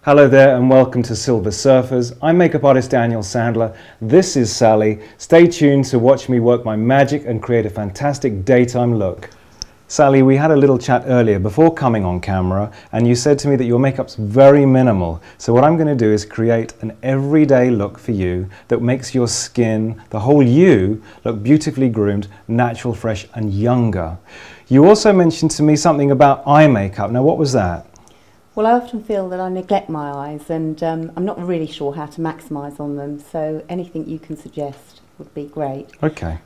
Hello there and welcome to Silversurfers. I'm makeup artist Daniel Sandler. This is Sally. Stay tuned to watch me work my magic and create a fantastic daytime look. Sally, we had a little chat earlier before coming on camera and you said to me that your makeup's very minimal. So what I'm going to do is create an everyday look for you that makes your skin, the whole you, look beautifully groomed, natural, fresh and younger. You also mentioned to me something about eye makeup. Now what was that? Well, I often feel that I neglect my eyes and I'm not really sure how to maximise on them, so anything you can suggest would be great. Okay.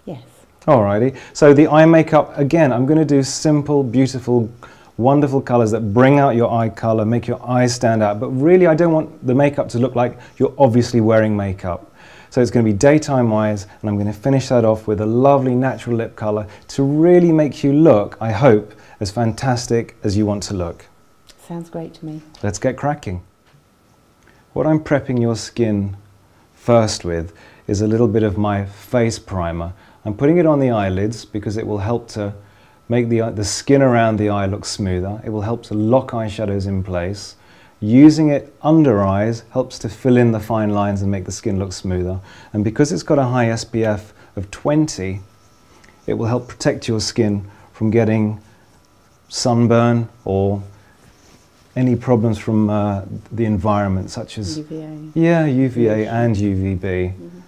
Yes. Alrighty, so the eye makeup, again, I'm going to do simple, beautiful, wonderful colours that bring out your eye colour, make your eyes stand out, but really I don't want the makeup to look like you're obviously wearing makeup. So it's going to be daytime eyes, and I'm going to finish that off with a lovely natural lip colour to really make you look, I hope, as fantastic as you want to look. Sounds great to me. Let's get cracking. What I'm prepping your skin first with is a little bit of my face primer. I'm putting it on the eyelids because it will help to make the skin around the eye look smoother. It will help to lock eyeshadows in place. Using it under eyes helps to fill in the fine lines and make the skin look smoother. And because it's got a high SPF of 20, it will help protect your skin from getting sunburn or any problems from the environment, such as UVA. Yeah, UVA and UVB. Mm-hmm.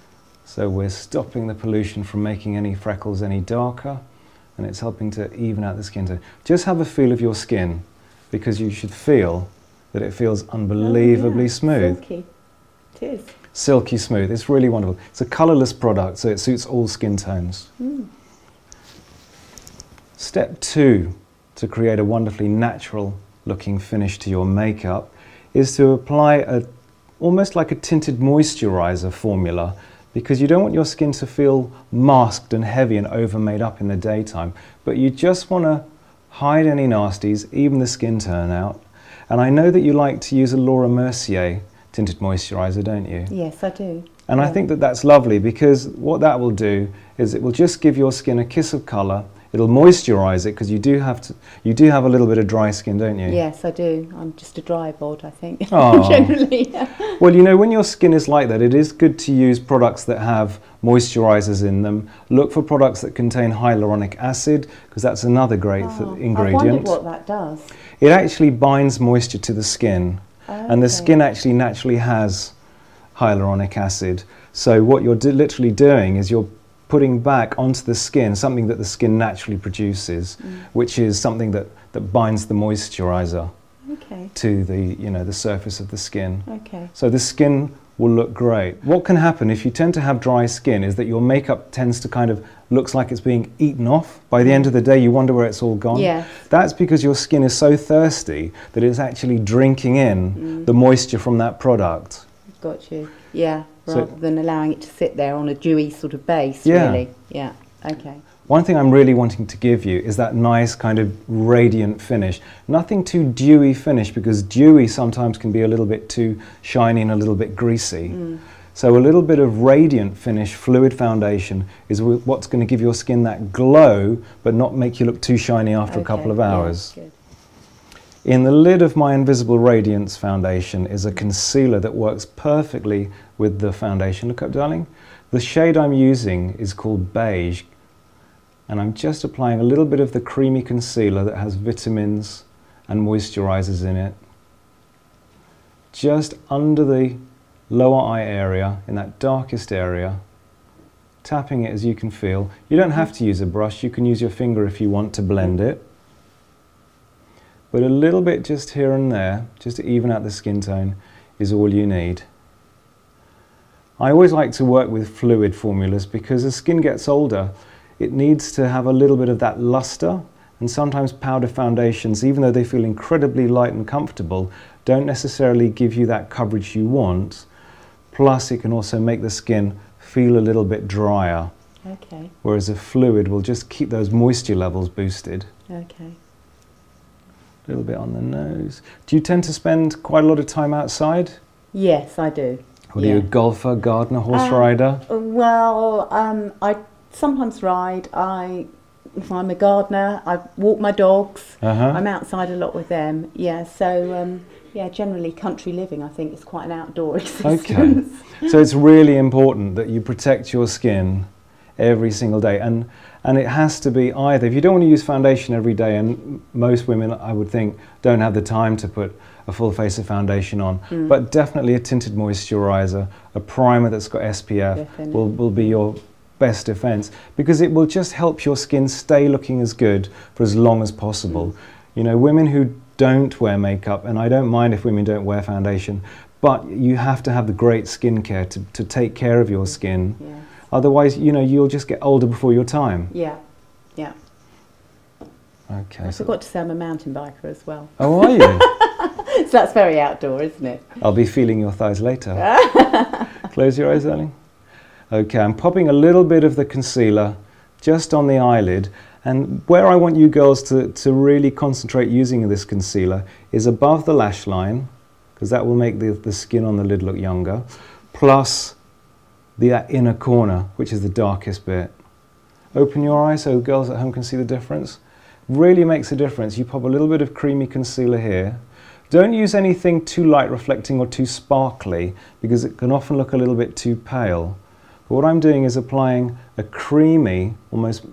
So we're stopping the pollution from making any freckles any darker, and it's helping to even out the skin tone. Just have a feel of your skin, because you should feel that it feels unbelievably smooth. Silky. It is. Silky smooth. It's really wonderful. It's a colourless product, so it suits all skin tones. Step 2 to create a wonderfully natural looking finish to your makeup is to apply almost like a tinted moisturizer formula, because you don't want your skin to feel masked and heavy and over made up in the daytime, but you just want to hide any nasties, even the skin turnout. And I know that you like to use a Laura Mercier tinted moisturizer, don't you? Yes, I do. And I think that that's lovely, because what that will do is it will just give your skin a kiss of colour. It'll moisturise it, because you do have a little bit of dry skin, don't you? Yes, I do. I'm just a dry bod, I think, Oh. generally. Well, you know, when your skin is like that, it is good to use products that have moisturisers in them. Look for products that contain hyaluronic acid, because that's another great ingredient. I wondered what that does. It actually binds moisture to the skin, and the skin actually naturally has hyaluronic acid. So what you're literally doing is you're putting back onto the skin something that the skin naturally produces, which is something that binds the moisturizer to the surface of the skin. So the skin will look great. What can happen if you tend to have dry skin is that your makeup tends to kind of looks like it's being eaten off. By the end of the day you wonder where it's all gone. Yeah. That's because your skin is so thirsty that it's actually drinking in the moisture from that product. Got you. Yeah. Rather than allowing it to sit there on a dewy sort of base, really. Yeah, okay. One thing I'm really wanting to give you is that nice kind of radiant finish. Nothing too dewy finish, because dewy sometimes can be a little bit too shiny and a little bit greasy. So a little bit of radiant finish, fluid foundation, is what's going to give your skin that glow, but not make you look too shiny after a couple of hours. Yeah, good. In the lid of my Invisible Radiance foundation is a concealer that works perfectly with the foundation. Look up, darling. The shade I'm using is called Beige, and I'm just applying a little bit of the creamy concealer that has vitamins and moisturizers in it, just under the lower eye area, in that darkest area, tapping it as you can feel. You don't have to use a brush, you can use your finger if you want to blend it. But a little bit just here and there, just to even out the skin tone, is all you need. I always like to work with fluid formulas, because as skin gets older, it needs to have a little bit of that luster, and sometimes powder foundations, even though they feel incredibly light and comfortable, don't necessarily give you that coverage you want. Plus, it can also make the skin feel a little bit drier. Okay. Whereas a fluid will just keep those moisture levels boosted. Okay. A little bit on the nose. Do you tend to spend quite a lot of time outside? Yes, I do. What are you, a golfer, gardener, horse rider? Well, I sometimes ride. I I'm a gardener. I walk my dogs. I'm outside a lot with them. Yeah, so yeah, generally country living, I think, is quite an outdoor existence. Okay, so it's really important that you protect your skin every single day, and it has to be either, if you don't want to use foundation every day, and most women, I would think, don't have the time to put a full face of foundation on, but definitely a tinted moisturizer, a primer that's got SPF will be your best defense, because it will just help your skin stay looking as good for as long as possible. You know, women who don't wear makeup, and I don't mind if women don't wear foundation, but you have to have the great skincare to take care of your skin. Otherwise, you know, you'll just get older before your time. Yeah, yeah. Okay. I forgot to say I'm a mountain biker as well. Oh, are you? So that's very outdoor, isn't it? I'll be feeling your thighs later. Close your eyes, darling. Okay, I'm popping a little bit of the concealer just on the eyelid. And where I want you girls to really concentrate using this concealer is above the lash line, because that will make the skin on the lid look younger, plus the inner corner, which is the darkest bit. Open your eyes so girls at home can see the difference. Really makes a difference. You pop a little bit of creamy concealer here. Don't use anything too light reflecting or too sparkly, because it can often look a little bit too pale. But what I'm doing is applying a creamy, almost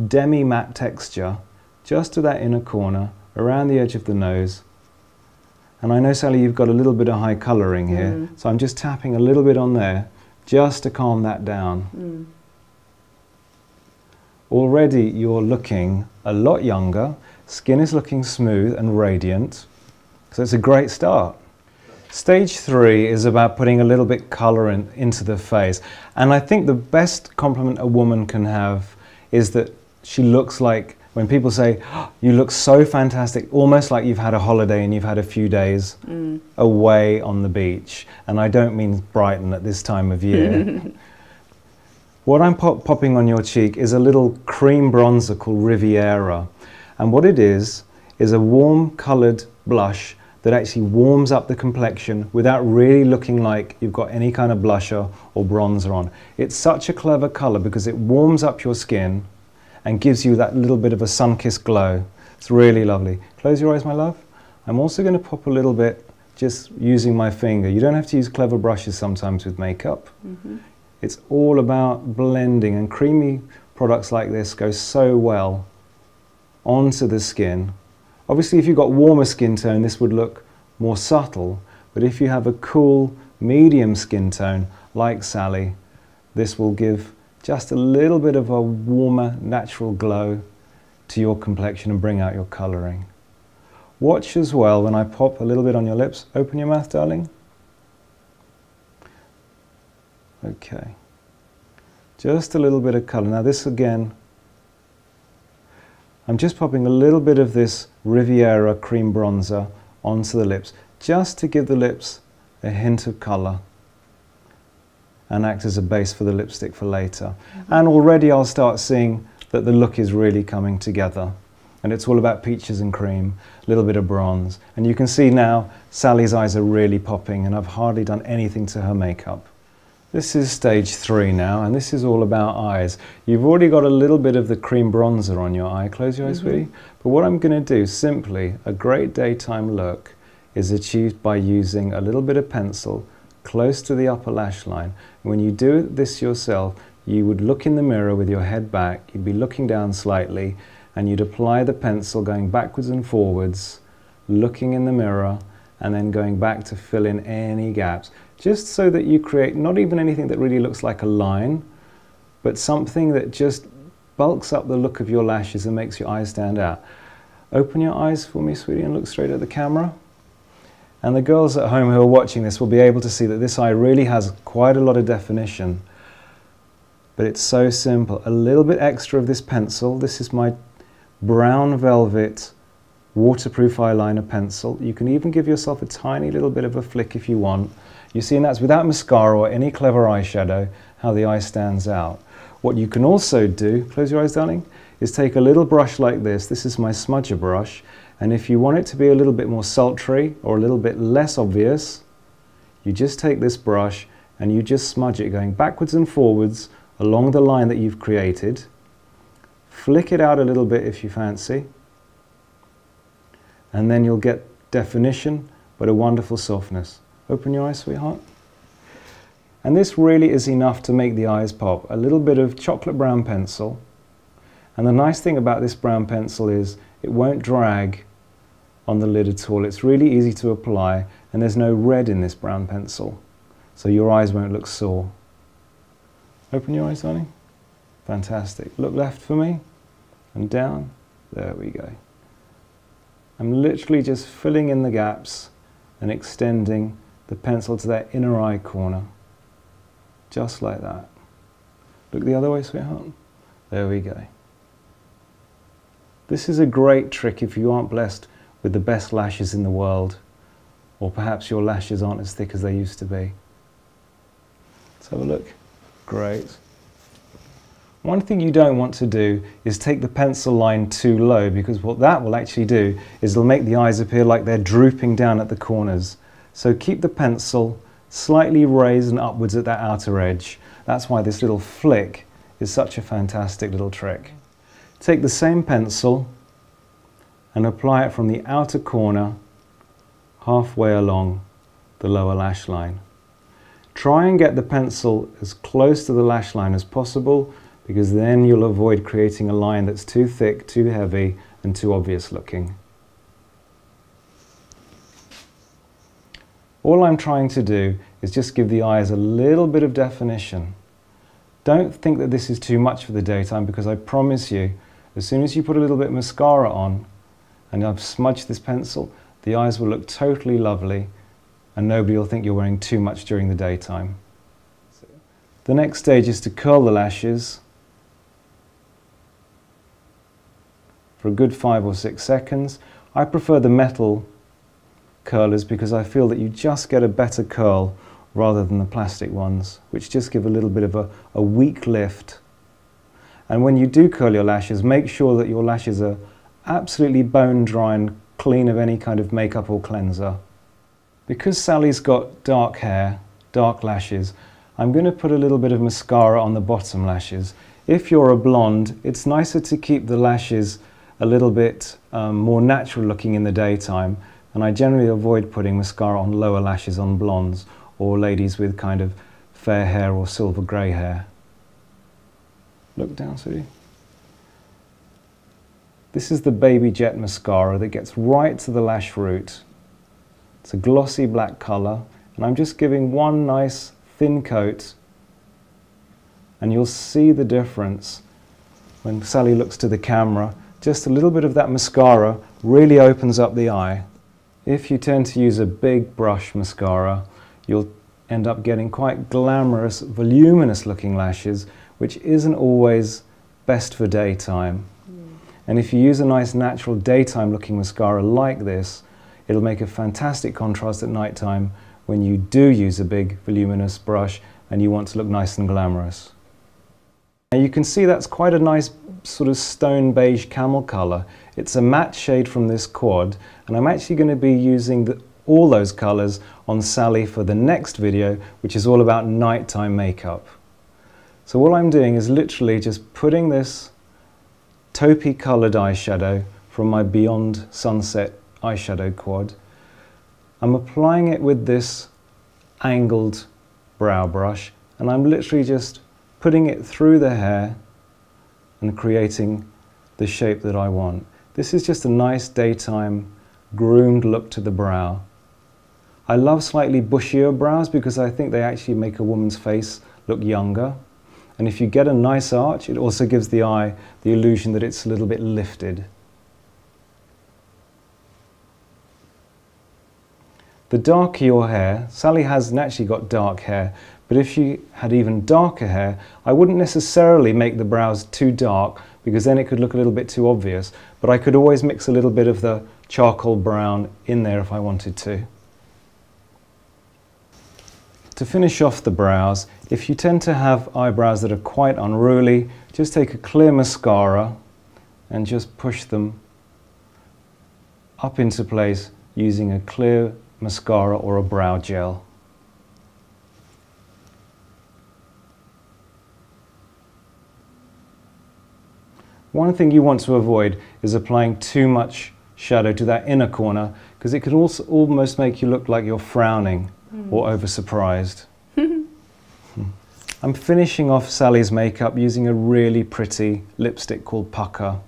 demi-matte texture just to that inner corner, around the edge of the nose. And I know, Sally, you've got a little bit of high colouring here, so I'm just tapping a little bit on there just to calm that down. Already you're looking a lot younger, skin is looking smooth and radiant, so it's a great start. Stage 3 is about putting a little bit colour into the face, and I think the best compliment a woman can have is that she looks like, when people say, oh, you look so fantastic, almost like you've had a holiday and you've had a few days away on the beach. And I don't mean Brighton at this time of year. What I'm popping on your cheek is a little cream bronzer called Riviera. And what it is a warm coloured blush that actually warms up the complexion without really looking like you've got any kind of blusher or bronzer on. It's such a clever colour because it warms up your skin and gives you that little bit of a sun-kissed glow. It's really lovely. Close your eyes, my love. I'm also going to pop a little bit just using my finger. You don't have to use clever brushes sometimes with makeup. It's all about blending, and creamy products like this go so well onto the skin. Obviously, if you've got warmer skin tone, this would look more subtle, but if you have a cool, medium skin tone like Sally, this will give just a little bit of a warmer, natural glow to your complexion and bring out your colouring. Watch as well when I pop a little bit on your lips. Open your mouth, darling. Okay. Just a little bit of colour. Now this again, I'm just popping a little bit of this Riviera cream bronzer onto the lips, just to give the lips a hint of colour and act as a base for the lipstick for later. And already I'll start seeing that the look is really coming together. And it's all about peaches and cream, a little bit of bronze. And you can see now Sally's eyes are really popping, and I've hardly done anything to her makeup. This is stage 3 now, and this is all about eyes. You've already got a little bit of the cream bronzer on your eye. Close your eyes, sweetie. But what I'm going to do, simply, a great daytime look is achieved by using a little bit of pencil close to the upper lash line. When you do this yourself, you would look in the mirror with your head back, you'd be looking down slightly, and you'd apply the pencil going backwards and forwards, looking in the mirror, and then going back to fill in any gaps, just so that you create not even anything that really looks like a line, but something that just bulks up the look of your lashes and makes your eyes stand out. Open your eyes for me, sweetie, and look straight at the camera. And the girls at home who are watching this will be able to see that this eye really has quite a lot of definition. But it's so simple. A little bit extra of this pencil. This is my brown velvet waterproof eyeliner pencil. You can even give yourself a tiny little bit of a flick if you want. You see, and that's without mascara or any clever eyeshadow, how the eye stands out. What you can also do, close your eyes, darling, is take a little brush like this. This is my smudger brush. And if you want it to be a little bit more sultry or a little bit less obvious, you just take this brush and you just smudge it going backwards and forwards along the line that you've created. Flick it out a little bit if you fancy. And then you'll get definition, but a wonderful softness. Open your eyes, sweetheart. And this really is enough to make the eyes pop. A little bit of chocolate brown pencil. And the nice thing about this brown pencil is it won't drag on the lid at all. It's really easy to apply, and there's no red in this brown pencil, so your eyes won't look sore. Open your eyes, darling. Fantastic. Look left for me, and down. There we go. I'm literally just filling in the gaps and extending the pencil to that inner eye corner. Just like that. Look the other way, sweetheart. There we go. This is a great trick if you aren't blessed with the best lashes in the world, or perhaps your lashes aren't as thick as they used to be. Let's have a look. Great. One thing you don't want to do is take the pencil line too low, because what that will actually do is it'll make the eyes appear like they're drooping down at the corners. So keep the pencil slightly raised and upwards at that outer edge. That's why this little flick is such a fantastic little trick. Take the same pencil and apply it from the outer corner halfway along the lower lash line. Try and get the pencil as close to the lash line as possible, because then you'll avoid creating a line that's too thick, too heavy, and too obvious looking. All I'm trying to do is just give the eyes a little bit of definition. Don't think that this is too much for the daytime, because I promise you, as soon as you put a little bit of mascara on and I've smudged this pencil, the eyes will look totally lovely and nobody will think you're wearing too much during the daytime. The next stage is to curl the lashes for a good 5 or 6 seconds. I prefer the metal curlers because I feel that you just get a better curl rather than the plastic ones, which just give a little bit of a weak lift. And when you do curl your lashes, make sure that your lashes are absolutely bone dry and clean of any kind of makeup or cleanser. Because Sally's got dark hair, dark lashes, I'm going to put a little bit of mascara on the bottom lashes. If you're a blonde, it's nicer to keep the lashes a little bit more natural looking in the daytime, and I generally avoid putting mascara on lower lashes on blondes or ladies with kind of fair hair or silver grey hair. Look down, sweetie. This is the Baby Jet mascara that gets right to the lash root. It's a glossy black colour, and I'm just giving one nice thin coat, and you'll see the difference when Sally looks to the camera. Just a little bit of that mascara really opens up the eye. If you tend to use a big brush mascara, you'll end up getting quite glamorous, voluminous looking lashes, which isn't always best for daytime. And if you use a nice natural daytime looking mascara like this, it'll make a fantastic contrast at night time when you do use a big voluminous brush and you want to look nice and glamorous. Now you can see that's quite a nice sort of stone beige camel colour. It's a matte shade from this quad, and I'm actually going to be using all those colours on Sally for the next video, which is all about nighttime makeup. So all I'm doing is literally just putting this taupey coloured eyeshadow from my Beyond Sunset eyeshadow quad. I'm applying it with this angled brow brush, and I'm literally just putting it through the hair and creating the shape that I want. This is just a nice daytime groomed look to the brow. I love slightly bushier brows because I think they actually make a woman's face look younger. And if you get a nice arch, it also gives the eye the illusion that it's a little bit lifted. The darker your hair, Sally has naturally got dark hair, but if she had even darker hair, I wouldn't necessarily make the brows too dark because then it could look a little bit too obvious, but I could always mix a little bit of the charcoal brown in there if I wanted to. To finish off the brows, if you tend to have eyebrows that are quite unruly, just take a clear mascara and just push them up into place using a clear mascara or a brow gel. One thing you want to avoid is applying too much shadow to that inner corner, because it could also almost make you look like you're frowning or over surprised. I'm finishing off Sally's makeup using a really pretty lipstick called Pucker.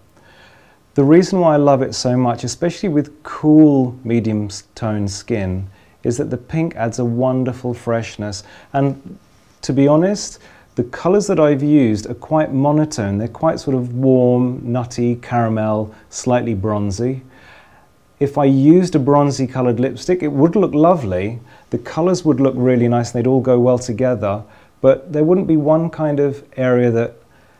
The reason why I love it so much, especially with cool medium tone skin, is that the pink adds a wonderful freshness. And to be honest, the colours that I've used are quite monotone. They're quite sort of warm, nutty, caramel, slightly bronzy. If I used a bronzy coloured lipstick, it would look lovely. The colours would look really nice and they'd all go well together, but there wouldn't be one kind of area that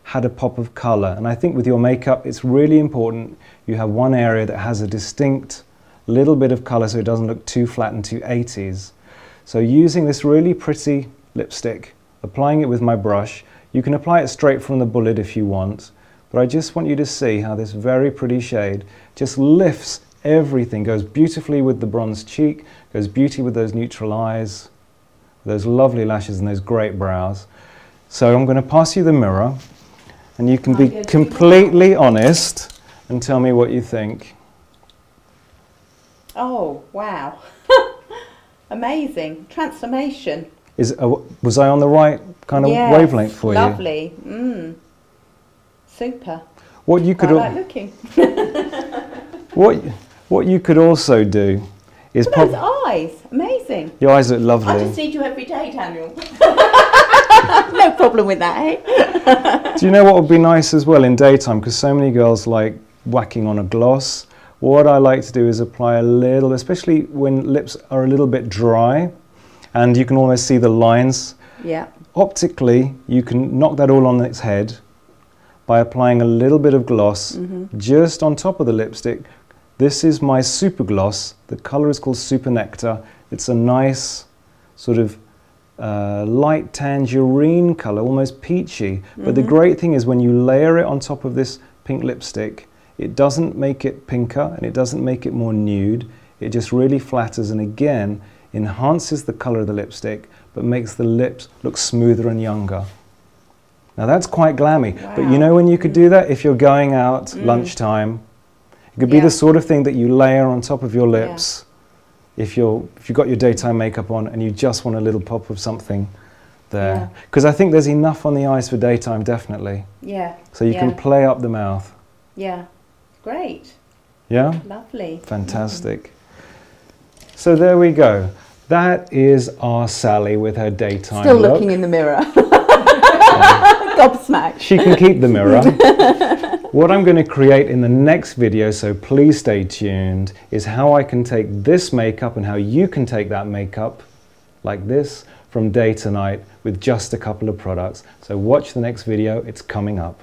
had a pop of colour. And I think with your makeup, it's really important you have one area that has a distinct little bit of colour so it doesn't look too flat and too 80s. So using this really pretty lipstick, applying it with my brush, you can apply it straight from the bullet if you want, but I just want you to see how this very pretty shade just lifts everything, goes beautifully with the bronze cheek, goes beauty with those neutral eyes, those lovely lashes and those great brows. So I'm going to pass you the mirror and you can be completely honest and tell me what you think. Oh, wow. Amazing. Transformation. Was I on the right kind of wavelength for lovely. You? Lovely. Super. What you could I like looking. what you could also do is pop those eyes. Amazing. Your eyes look lovely. I just need you every day, Daniel. No problem with that, eh? Do you know what would be nice as well in daytime? Because so many girls like whacking on a gloss. What I like to do is apply a little, especially when lips are a little bit dry and you can almost see the lines. Yeah. Optically, you can knock that all on its head by applying a little bit of gloss just on top of the lipstick. This is my super gloss. The colour is called Super Nectar. It's a nice sort of light tangerine colour, almost peachy. But the great thing is when you layer it on top of this pink lipstick, it doesn't make it pinker and it doesn't make it more nude. It just really flatters and again enhances the colour of the lipstick but makes the lips look smoother and younger. Now that's quite glammy, but you know when you could do that? If you're going out lunchtime, it could be the sort of thing that you layer on top of your lips if you've got your daytime makeup on and you just want a little pop of something there. Because I think there's enough on the eyes for daytime, definitely. Yeah. So you can play up the mouth. Yeah. Great. Yeah? Lovely. Fantastic. So there we go. That is our Sally with her daytime Still look. Looking in the mirror. Gobsmacked. She can keep the mirror. What I'm going to create in the next video, so please stay tuned, is how I can take this makeup and how you can take that makeup like this from day to night with just a couple of products. So watch the next video, it's coming up.